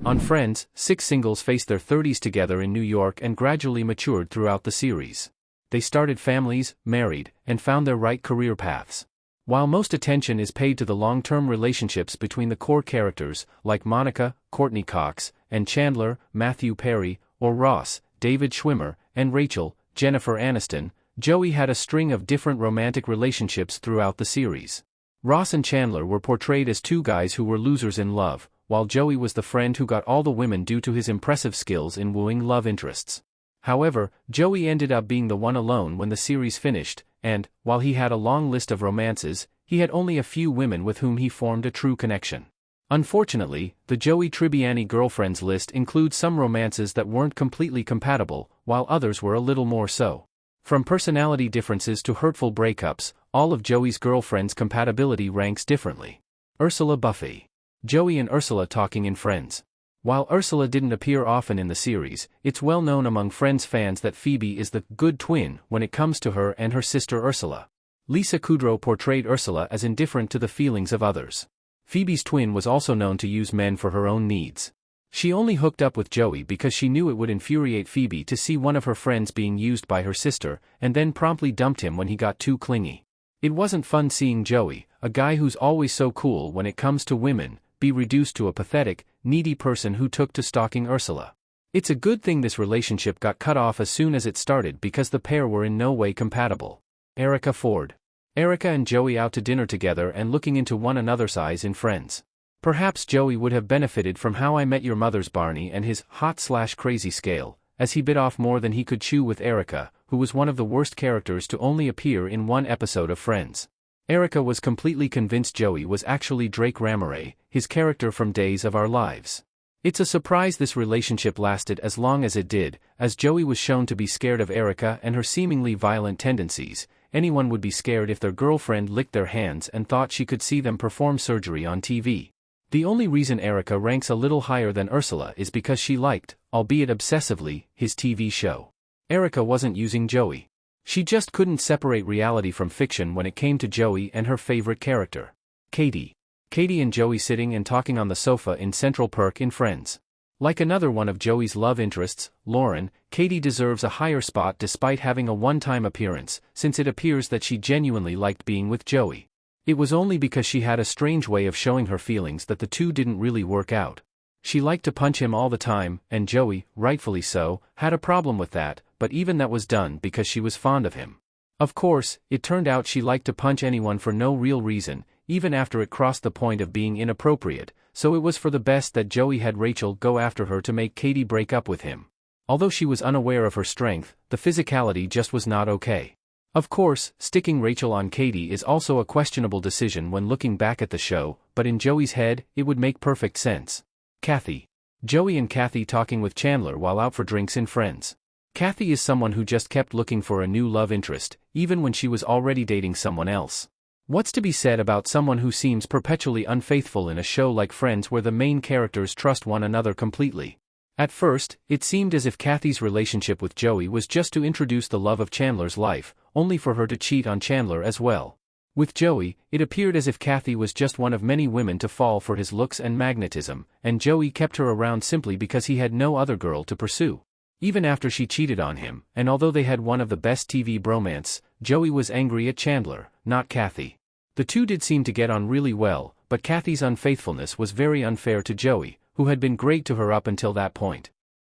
On Friends, 6 singles faced their 30s together in New York and gradually matured throughout the series. They started families, married, and found their right career paths. While most attention is paid to the long-term relationships between the core characters, like Monica, Courtney Cox, and Chandler, Matthew Perry, or Ross, David Schwimmer, and Rachel, Jennifer Aniston, Joey had a string of different romantic relationships throughout the series. Ross and Chandler were portrayed as two guys who were losers in love, while Joey was the friend who got all the women due to his impressive skills in wooing love interests. However, Joey ended up being the one alone when the series finished, and, while he had a long list of romances, he had only a few women with whom he formed a true connection. Unfortunately, the Joey Tribbiani girlfriends list includes some romances that weren't completely compatible, while others were a little more so. From personality differences to hurtful breakups, all of Joey's girlfriends' compatibility ranks differently. Ursula Buffy. Joey and Ursula talking in Friends. While Ursula didn't appear often in the series, it's well known among Friends fans that Phoebe is the good twin when it comes to her and her sister Ursula. Lisa Kudrow portrayed Ursula as indifferent to the feelings of others. Phoebe's twin was also known to use men for her own needs. She only hooked up with Joey because she knew it would infuriate Phoebe to see one of her friends being used by her sister, and then promptly dumped him when he got too clingy. It wasn't fun seeing Joey, a guy who's always so cool when it comes to women, be reduced to a pathetic, needy person who took to stalking Ursula. It's a good thing this relationship got cut off as soon as it started because the pair were in no way compatible. Erica Ford. Erica and Joey out to dinner together and looking into one another's eyes in Friends. Perhaps Joey would have benefited from How I Met Your Mother's Barney and his hot/crazy scale, as he bit off more than he could chew with Erica, who was one of the worst characters to only appear in one episode of Friends. Erica was completely convinced Joey was actually Drake Ramoray, his character from Days of Our Lives. It's a surprise this relationship lasted as long as it did, as Joey was shown to be scared of Erica and her seemingly violent tendencies. Anyone would be scared if their girlfriend licked their hands and thought she could see them perform surgery on TV. The only reason Erica ranks a little higher than Ursula is because she liked, albeit obsessively, his TV show. Erica wasn't using Joey. She just couldn't separate reality from fiction when it came to Joey and her favorite character. Katie. Katie and Joey sitting and talking on the sofa in Central Perk in Friends. Like another one of Joey's love interests, Lauren, Katie deserves a higher spot despite having a one-time appearance, since it appears that she genuinely liked being with Joey. It was only because she had a strange way of showing her feelings that the two didn't really work out. She liked to punch him all the time, and Joey, rightfully so, had a problem with that, but even that was done because she was fond of him. Of course, it turned out she liked to punch anyone for no real reason, even after it crossed the point of being inappropriate, so it was for the best that Joey had Rachel go after her to make Katie break up with him. Although she was unaware of her strength, the physicality just was not okay. Of course, sticking Rachel on Katie is also a questionable decision when looking back at the show, but in Joey's head, it would make perfect sense. Kathy. Joey and Kathy talking with Chandler while out for drinks in Friends. Kathy is someone who just kept looking for a new love interest, even when she was already dating someone else. What's to be said about someone who seems perpetually unfaithful in a show like Friends where the main characters trust one another completely? At first, it seemed as if Kathy's relationship with Joey was just to introduce the love of Chandler's life, only for her to cheat on Chandler as well. With Joey, it appeared as if Kathy was just one of many women to fall for his looks and magnetism, and Joey kept her around simply because he had no other girl to pursue. Even after she cheated on him, and although they had one of the best TV bromance, Joey was angry at Chandler, not Kathy. The two did seem to get on really well, but Kathy's unfaithfulness was very unfair to Joey, who had been great to her up until that point.